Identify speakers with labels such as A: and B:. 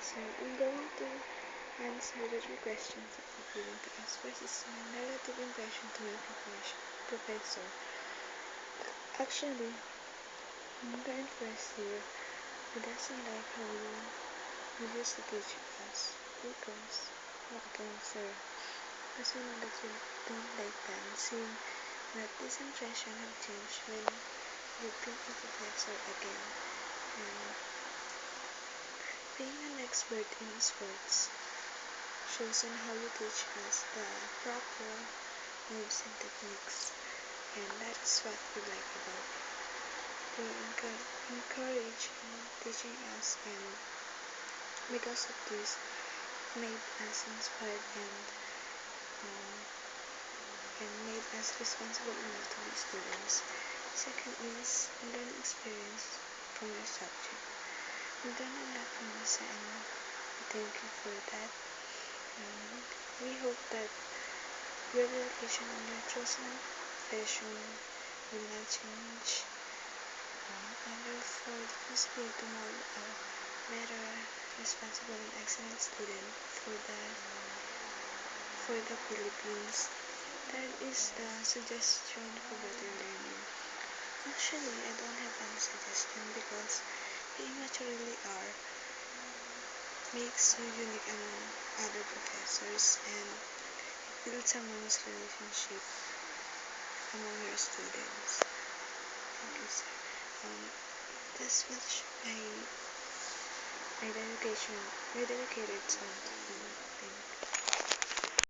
A: So I'm going to answer the three questions that were given to us. First is my relative impression to my professor. Actually, in the current first year, he doesn't like how you used to teach us because, again, sir, because we know that you don't like them, seeing that this impression have changed when you've been a professor again. And being an expert in sports shows on how you teach us the proper moves and techniques, and that is what we like about it. You encourage in teaching us, and because of this, made us inspired um, and made us responsible enough to be students. Second is learning experience from your subject. We learn a lot from us, and thank you for that. We hope that your dedication and your trust in passion will not change, and therefore the possibility to mold a better, responsible, and excellent student for the Philippines. Third is the suggestion for better learning. Actually, I don't have any suggestion because being what you really are makes you unique among other professors, and it builds a harmonious relationship among your students. Thank you, sir. That's much my dedicated song to you.